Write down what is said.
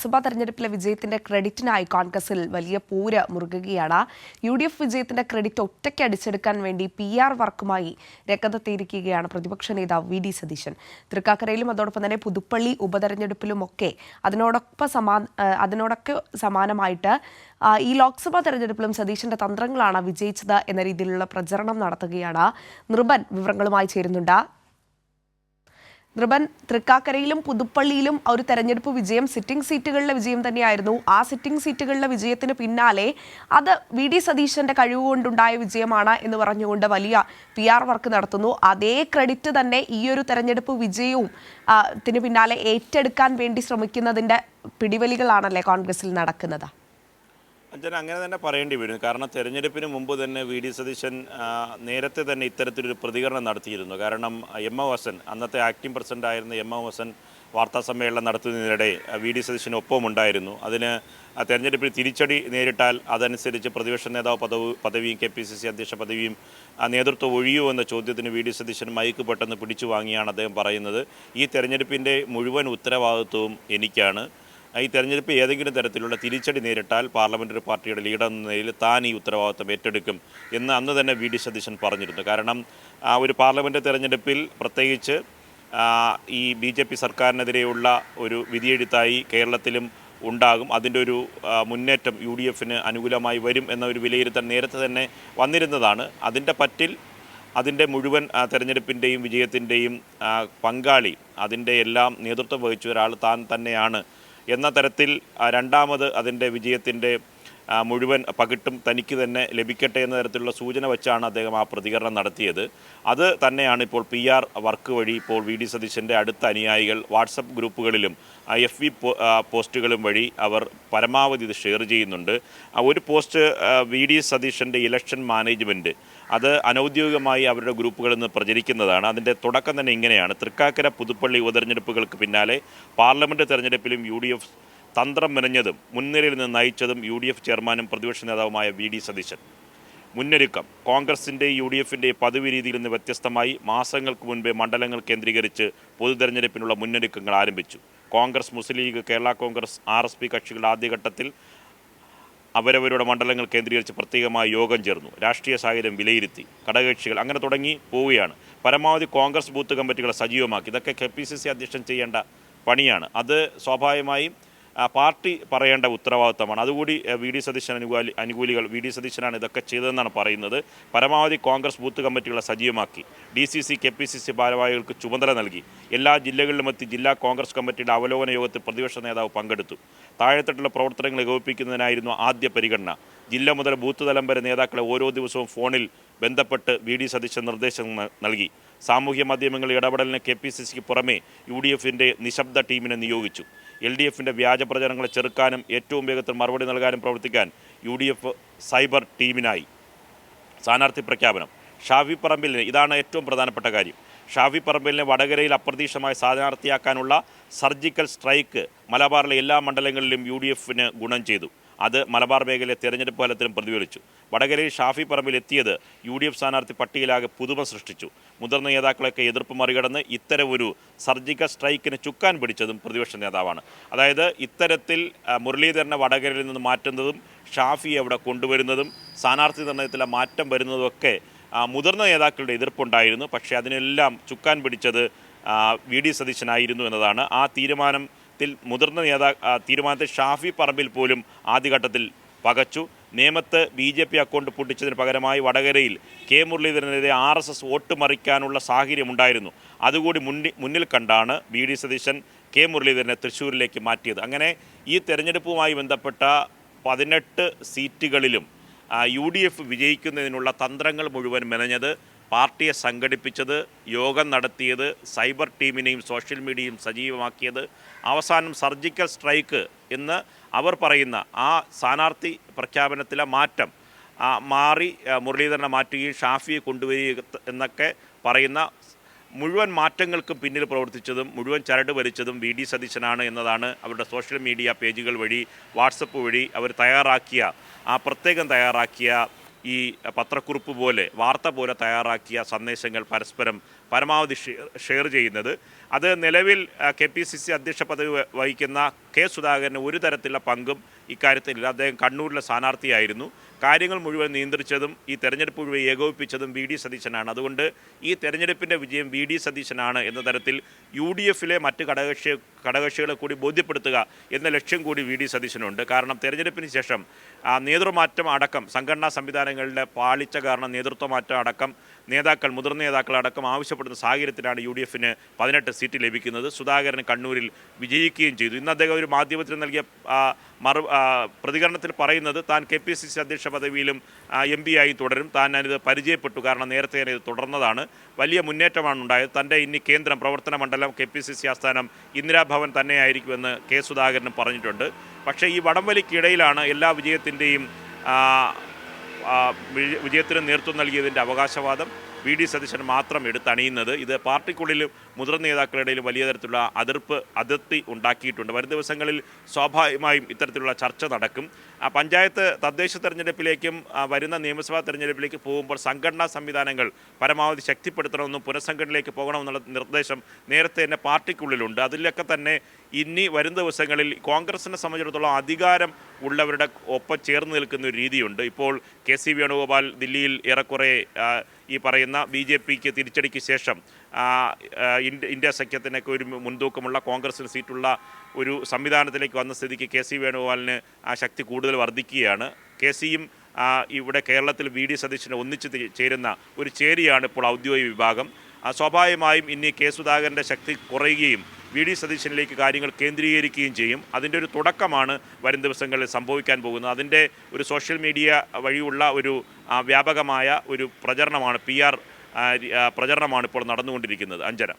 ലോക്സഭാ തെരഞ്ഞെടുപ്പിലെ വിജയത്തിന്റെ ക്രെഡിറ്റിനായി കോൺഗ്രസിൽ വലിയ പോര് മുറുകുകയാണ്. UDF വിജയത്തിന്റെ ക്രെഡിറ്റ് ഒറ്റയ്ക്ക് അടിച്ചെടുക്കാൻ വേണ്ടി PR വർക്കുമായി രംഗത്തെത്തിയിരിക്കുകയാണ് പ്രതിപക്ഷ നേതാവ് VD സതീശൻ. തൃക്കാക്കരയിലും അതോടൊപ്പം തന്നെ പുതുപ്പള്ളി ഉപതെരഞ്ഞെടുപ്പിലുമൊക്കെ അതിനോടൊക്കെ സമാനമായിട്ട് ഈ ലോക്സഭാ തെരഞ്ഞെടുപ്പിലും സതീശന്റെ തന്ത്രങ്ങളാണ് വിജയിച്ചത് എന്ന രീതിയിലുള്ള പ്രചരണം നടത്തുകയാണ്. നിർബൻ വിവരങ്ങളുമായി ചേരുന്നുണ്ട്. നിർബൻ, തൃക്കാക്കരയിലും പുതുപ്പള്ളിയിലും ഒരു തെരഞ്ഞെടുപ്പ് വിജയം സിറ്റിംഗ് സീറ്റുകളിലെ വിജയം തന്നെയായിരുന്നു. ആ സിറ്റിംഗ് സീറ്റുകളിലെ വിജയത്തിന് പിന്നാലെ അത് VD സതീശന്റെ കഴിവുകൊണ്ടുണ്ടായ വിജയമാണ് എന്ന് പറഞ്ഞുകൊണ്ട് വലിയ PR വർക്ക് നടത്തുന്നു. അതേ ക്രെഡിറ്റ് തന്നെ ഈ ഒരു തെരഞ്ഞെടുപ്പ് വിജയവും ത്തിന് പിന്നാലെ ഏറ്റെടുക്കാൻ വേണ്ടി ശ്രമിക്കുന്നതിന്റെ പിടിവലികളാണല്ലേ കോൺഗ്രസിൽ നടക്കുന്നത്? അഞ്ജന, അങ്ങനെ തന്നെ പറയേണ്ടി വരും. കാരണം തെരഞ്ഞെടുപ്പിന് മുമ്പ് തന്നെ VD സതീശൻ നേരത്തെ തന്നെ ഇത്തരത്തിലൊരു പ്രതികരണം നടത്തിയിരുന്നു. കാരണം M.O. ഹസൻ, അന്നത്തെ ആക്ടിംഗ് പ്രസിഡൻ്റായിരുന്ന M.O. ഹസൻ വാർത്താ സമ്മേളനം നടത്തുന്നതിനിടെ VD സതീശന് ഒപ്പമുണ്ടായിരുന്നു. അതിന് തെരഞ്ഞെടുപ്പിൽ തിരിച്ചടി നേരിട്ടാൽ അതനുസരിച്ച് പ്രതിപക്ഷ നേതാവ് പദവിയും KPCC അധ്യക്ഷ പദവിയും നേതൃത്വം ഒഴിയുമോ എന്ന ചോദ്യത്തിന് VD സതീശൻ മൈക്ക് പെട്ടെന്ന് പിടിച്ചു വാങ്ങിയാണ് അദ്ദേഹം പറയുന്നത്. ഈ തെരഞ്ഞെടുപ്പിൻ്റെ മുഴുവൻ ഉത്തരവാദിത്വവും എനിക്കാണ്. ഈ തെരഞ്ഞെടുപ്പ് ഏതെങ്കിലും തരത്തിലുള്ള തിരിച്ചടി നേരിട്ടാൽ പാർലമെൻ്ററി പാർട്ടിയുടെ ലീഡർ എന്ന നിലയിൽ താൻ ഈ ഉത്തരവാദിത്വം ഏറ്റെടുക്കും എന്ന് അന്ന് തന്നെ VD സതീശൻ പറഞ്ഞിരുന്നു. കാരണം ഒരു പാർലമെൻറ്റ് തെരഞ്ഞെടുപ്പിൽ പ്രത്യേകിച്ച് ഈ BJP സർക്കാരിനെതിരെയുള്ള ഒരു വിധിയെഴുത്തായി കേരളത്തിലും ഉണ്ടാകും. അതിൻ്റെ ഒരു മുന്നേറ്റം UDFന് അനുകൂലമായി വരും എന്ന ഒരു വിലയിരുത്തൽ നേരത്തെ തന്നെ വന്നിരുന്നതാണ്. അതിൻ്റെ പറ്റിൽ അതിൻ്റെ മുഴുവൻ തെരഞ്ഞെടുപ്പിൻ്റെയും വിജയത്തിൻ്റെയും പങ്കാളി, അതിൻ്റെ എല്ലാം നേതൃത്വം വഹിച്ച ഒരാൾ താൻ തന്നെയാണ് എന്ന തരത്തിൽ രണ്ടാമത് അതിൻ്റെ വിജയത്തിൻ്റെ മുഴുവൻ പകിട്ടും തനിക്ക് തന്നെ ലഭിക്കട്ടെ എന്ന തരത്തിലുള്ള സൂചന വെച്ചാണ് അദ്ദേഹം ആ പ്രതികരണം നടത്തിയത്. അത് തന്നെയാണ് ഇപ്പോൾ PR വർക്ക് വഴി ഇപ്പോൾ VD സതീശൻ്റെ അടുത്ത അനുയായികൾ വാട്സപ്പ് ഗ്രൂപ്പുകളിലും FB പോസ്റ്റുകളും വഴി അവർ പരമാവധി ഇത് ഷെയർ ചെയ്യുന്നുണ്ട്. ഒരു പോസ്റ്റ് VD സതീശൻ്റെ ഇലക്ഷൻ മാനേജ്മെൻറ്റ് അത് അനൗദ്യോഗികമായി അവരുടെ ഗ്രൂപ്പുകളിൽ നിന്ന് പ്രചരിക്കുന്നതാണ്. അതിൻ്റെ തുടക്കം തന്നെ ഇങ്ങനെയാണ്: തൃക്കാക്കര പുതുപ്പള്ളി ഉപതെരഞ്ഞെടുപ്പുകൾക്ക് പിന്നാലെ പാർലമെൻറ്റ് തെരഞ്ഞെടുപ്പിലും UDF തന്ത്രം മെനഞ്ഞതും മുൻനിരയിൽ നിന്ന് നയിച്ചതും UDF ചെയർമാനും പ്രതിപക്ഷ നേതാവുമായ VD സതീശൻ. മുന്നൊരുക്കം: കോൺഗ്രസിൻ്റെയും UDFൻ്റെയും പതിവ് രീതിയിൽ നിന്ന് വ്യത്യസ്തമായി മാസങ്ങൾക്ക് മുൻപേ മണ്ഡലങ്ങൾ കേന്ദ്രീകരിച്ച് പൊതു തെരഞ്ഞെടുപ്പിനുള്ള മുന്നൊരുക്കങ്ങൾ ആരംഭിച്ചു. കോൺഗ്രസ്, മുസ്ലിം ലീഗ്, കേരള കോൺഗ്രസ്, RSP കക്ഷികളുടെ ആദ്യഘട്ടത്തിൽ അവരവരുടെ മണ്ഡലങ്ങൾ കേന്ദ്രീകരിച്ച് പ്രത്യേകമായി യോഗം ചേർന്നു. രാഷ്ട്രീയ സാഹചര്യം വിലയിരുത്തി, ഘടകകക്ഷികൾ അങ്ങനെ തുടങ്ങി പോവുകയാണ്. പരമാവധി കോൺഗ്രസ് ബൂത്ത് കമ്മിറ്റികളെ സജീവമാക്കി. ഇതൊക്കെ KPCC അധ്യക്ഷൻ ചെയ്യേണ്ട പണിയാണ്. അത് സ്വാഭാവികമായും പാർട്ടി പറയേണ്ട ഉത്തരവാദിത്തമാണ്. അതുകൂടി VD സതീശൻ അനുകൂലികൾ VD സതീശനാണ് ഇതൊക്കെ ചെയ്തതെന്നാണ് പറയുന്നത്. പരമാവധി കോൺഗ്രസ് ബൂത്ത് കമ്മിറ്റികളെ സജീവമാക്കി. DCC KPCC ഭാരവാഹികൾക്ക് ചുമതല നൽകി. എല്ലാ ജില്ലകളിലുമെത്തി ജില്ലാ കോൺഗ്രസ് കമ്മിറ്റിയുടെ അവലോകന യോഗത്തിൽ പ്രതിപക്ഷ നേതാവ് പങ്കെടുത്തു. താഴെത്തട്ടുള്ള പ്രവർത്തനങ്ങൾ ഏകോപിപ്പിക്കുന്നതിനായിരുന്നു ആദ്യ പരിഗണന. ജില്ല മുതൽ ബൂത്ത് തലം വരെ നേതാക്കളെ ഓരോ ദിവസവും ഫോണിൽ ബന്ധപ്പെട്ട് VD സതീശൻ നിർദ്ദേശം നൽകി. സാമൂഹ്യ മാധ്യമങ്ങളുടെ ഇടപെടലിന് KPCCക്ക് പുറമെ UDFൻ്റെ നിശബ്ദ ടീമിനെ നിയോഗിച്ചു. LDFൻ്റെ വ്യാജ പ്രചരണങ്ങളെ ചെറുക്കാനും ഏറ്റവും വേഗത്തിൽ മറുപടി നൽകാനും പ്രവർത്തിക്കാൻ UDF സൈബർ ടീമിനായി. സ്ഥാനാർത്ഥി പ്രഖ്യാപനം: ഷാഫി പറമ്പിലിനെ, ഇതാണ് ഏറ്റവും പ്രധാനപ്പെട്ട കാര്യം, ഷാഫി പറമ്പിലിനെ വടകരയിൽ അപ്രതീക്ഷിതമായി സ്ഥാനാർത്ഥിയാക്കാനുള്ള സർജിക്കൽ സ്ട്രൈക്ക് മലബാറിലെ എല്ലാ മണ്ഡലങ്ങളിലും UDFന് ഗുണം ചെയ്തു. അത് മലബാർ മേഖലയിലെ തെരഞ്ഞെടുപ്പ് ഫലത്തിലും പ്രതിഫലിച്ചു. വടകരയിൽ ഷാഫി പറമ്പിൽ എത്തിയത് UDF സ്ഥാനാർത്ഥി പട്ടികയിലാകെ പുതുമ സൃഷ്ടിച്ചു. മുതിർന്ന നേതാക്കളൊക്കെ എതിർപ്പ് മറികടന്ന് ഇത്തരമൊരു സർജിക്കൽ സ്ട്രൈക്കിന് ചുക്കാൻ പിടിച്ചതും പ്രതിപക്ഷ നേതാവാണ്. അതായത് ഇത്തരത്തിൽ മുരളീധരനെ വടകരയിൽ നിന്ന് മാറ്റുന്നതും ഷാഫിയെ അവിടെ കൊണ്ടുവരുന്നതും സ്ഥാനാർത്ഥി നിർണയത്തിലെ മാറ്റം വരുന്നതൊക്കെ മുതിർന്ന നേതാക്കളുടെ എതിർപ്പുണ്ടായിരുന്നു. പക്ഷേ അതിനെല്ലാം ചുക്കാൻ പിടിച്ചത് VD സതീശനായിരുന്നു എന്നതാണ്. ആ മുതിർന്ന തീരുമാനത്തിൽ ഷാഫി പറമ്പിൽ പോലും ആദ്യഘട്ടത്തിൽ പകച്ചു. നേമത്ത് BJP അക്കൗണ്ട് പൊട്ടിച്ചതിന് പകരമായി വടകരയിൽ K മുരളീധരനെതിരെ RSS വോട്ട് മറിക്കാനുള്ള സാഹചര്യമുണ്ടായിരുന്നു. അതുകൂടി മുന്നിൽ കണ്ടാണ് VD സതീശൻ K മുരളീധരനെ തൃശ്ശൂരിലേക്ക് മാറ്റിയത്. അങ്ങനെ ഈ തെരഞ്ഞെടുപ്പുമായി ബന്ധപ്പെട്ട 18 സീറ്റുകളിലും UDF വിജയിക്കുന്നതിനുള്ള തന്ത്രങ്ങൾ മുഴുവൻ മെനഞ്ഞത്, പാർട്ടിയെ സംഘടിപ്പിച്ചത്, യോഗം നടത്തിയത്, സൈബർ ടീമിനെയും സോഷ്യൽ മീഡിയയും സജീവമാക്കിയത്, അവസാനം സർജിക്കൽ സ്ട്രൈക്ക് എന്ന് അവർ പറയുന്ന ആ സ്ഥാനാർത്ഥി പ്രഖ്യാപനത്തിലെ മാറ്റം മാറി മുരളീധരനെ മാറ്റുകയും ഷാഫിയെ കൊണ്ടുവരിക എന്നൊക്കെ പറയുന്ന മുഴുവൻ മാറ്റങ്ങൾക്കും പിന്നിൽ പ്രവർത്തിച്ചതും മുഴുവൻ ചരട് വലിച്ചതും VD സതീശനാണ് എന്നതാണ് അവരുടെ സോഷ്യൽ മീഡിയ പേജുകൾ വഴി, വാട്സപ്പ് വഴി അവർ പ്രത്യേകം തയ്യാറാക്കിയ ഈ പത്രക്കുറിപ്പ് പോലെ, വാർത്ത പോലെ തയ്യാറാക്കിയ സന്ദേശങ്ങൾ പരസ്പരം പരമാവധി ഷെയർ ചെയ്യുന്നത്. അത് നിലവിൽ KPCC അധ്യക്ഷ പദവി വഹിക്കുന്ന കെ സുധാകരന് ഒരു തരത്തിലുള്ള പങ്കും ഇക്കാര്യത്തിലില്ല. അദ്ദേഹം കണ്ണൂരിലെ സ്ഥാനാർത്ഥിയായിരുന്നു. കാര്യങ്ങൾ മുഴുവൻ നിയന്ത്രിച്ചതും ഈ തെരഞ്ഞെടുപ്പ് മുഴുവൻ ഏകോപിപ്പിച്ചതും VD സതീശനാണ്. അതുകൊണ്ട് ഈ തെരഞ്ഞെടുപ്പിൻ്റെ വിജയം VD സതീശനാണ് എന്ന തരത്തിൽ UDF-ലെ മറ്റ് ഘടകകക്ഷികളെ കൂടി ബോധ്യപ്പെടുത്തുക എന്ന ലക്ഷ്യം കൂടി VD സതീശനുണ്ട്. കാരണം തെരഞ്ഞെടുപ്പിന് ശേഷം നേതൃമാറ്റം അടക്കം സംഘടനാ സംവിധാനങ്ങളുടെ പാളിച്ച കാരണം നേതൃത്വമാറ്റം അടക്കം മുതിർന്ന നേതാക്കളടക്കം ആവശ്യപ്പെടുന്ന സാഹചര്യത്തിലാണ് UDF-ന് 18 സീറ്റ് ലഭിക്കുന്നത്. സുധാകരൻ കണ്ണൂരിൽ വിജയിക്കുകയും ചെയ്തു. ഇന്ന് അദ്ദേഹം ഒരു മാധ്യമത്തിന് നൽകിയ പ്രതികരണത്തിൽ പറയുന്നത് താൻ KPCC അധ്യക്ഷ പദവിയിലും MP ആയി തുടരും. താൻ ഇത് പരിചയപ്പെട്ടു, കാരണം നേരത്തെ ഇത് തുടർന്നതാണ്. വലിയ മുന്നേറ്റമാണ് ഉണ്ടായത്. തൻ്റെ ഇനി കേന്ദ്രം പ്രവർത്തന മണ്ഡലം KPCC ആസ്ഥാനം ഇന്ദിരാഭവൻ തന്നെയായിരിക്കുമെന്ന് കെ സുധാകരനും പറഞ്ഞിട്ടുണ്ട്. പക്ഷേ ഈ വടംവലിക്കിടയിലാണ് എല്ലാ വിജയത്തിനും നേതൃത്വം നൽകിയതിൻ്റെ അവകാശവാദം VD സതീശൻ മാത്രം എടുത്തണിയുന്നത്. ഇത് പാർട്ടിക്കുള്ളിലും മുതിർന്ന നേതാക്കളുടെയും വലിയ തരത്തിലുള്ള അതിർത്തി ഉണ്ടാക്കിയിട്ടുണ്ട്. വരും ദിവസങ്ങളിൽ സ്വാഭാവികമായും ഇത്തരത്തിലുള്ള ചർച്ച നടക്കും. പഞ്ചായത്ത് തദ്ദേശ തെരഞ്ഞെടുപ്പിലേക്കും വരുന്ന നിയമസഭാ തെരഞ്ഞെടുപ്പിലേക്ക് പോകുമ്പോൾ സംഘടനാ സംവിധാനങ്ങൾ പരമാവധി ശക്തിപ്പെടുത്തണമെന്നും പുനഃസംഘടനയിലേക്ക് പോകണമെന്നുള്ള നിർദ്ദേശം നേരത്തെ തന്നെ പാർട്ടിക്കുള്ളിലുണ്ട്. അതിലൊക്കെ തന്നെ ഇനി വരും ദിവസങ്ങളിൽ കോൺഗ്രസിനെ സംബന്ധിച്ചിടത്തോളം അധികാരം ഉള്ളവരുടെ ഒപ്പം ചേർന്ന് നിൽക്കുന്ന ഒരു രീതിയുണ്ട്. ഇപ്പോൾ KC വേണുഗോപാൽ ദില്ലിയിൽ ഏറെക്കുറെ ഈ പറയുന്ന BJPക്ക് തിരിച്ചടിക്ക് ശേഷം ഇന്ത്യ സഖ്യത്തിനൊക്കെ ഒരു മുൻതൂക്കമുള്ള കോൺഗ്രസിന് സീറ്റുള്ള ഒരു സംവിധാനത്തിലേക്ക് വന്ന സ്ഥിതിക്ക് KC വേണുഗോപാലിന് ശക്തി കൂടുതൽ വർദ്ധിക്കുകയാണ്. KCയും ഇവിടെ കേരളത്തിൽ VD സതീശനെ ഒന്നിച്ച് ചേരുന്ന ഒരു ചേരിയാണ് ഇപ്പോൾ ഔദ്യോഗിക വിഭാഗം. സ്വാഭാവികമായും ഇനി കെ സുധാകരൻ്റെ ശക്തി കുറയുകയും VD സതീശനിലേക്ക് കാര്യങ്ങൾ കേന്ദ്രീകരിക്കുകയും ചെയ്യും. അതിൻ്റെ ഒരു തുടക്കമാണ് വരും ദിവസങ്ങളിൽ സംഭവിക്കാൻ പോകുന്നത്. അതിൻ്റെ ഒരു സോഷ്യൽ മീഡിയ വഴിയുള്ള ഒരു വ്യാപകമായ ഒരു പ്രചരണമാണ് PR പ്രചരണമാണ് ഇപ്പോൾ നടന്നുകൊണ്ടിരിക്കുന്നത്. അഞ്ജന.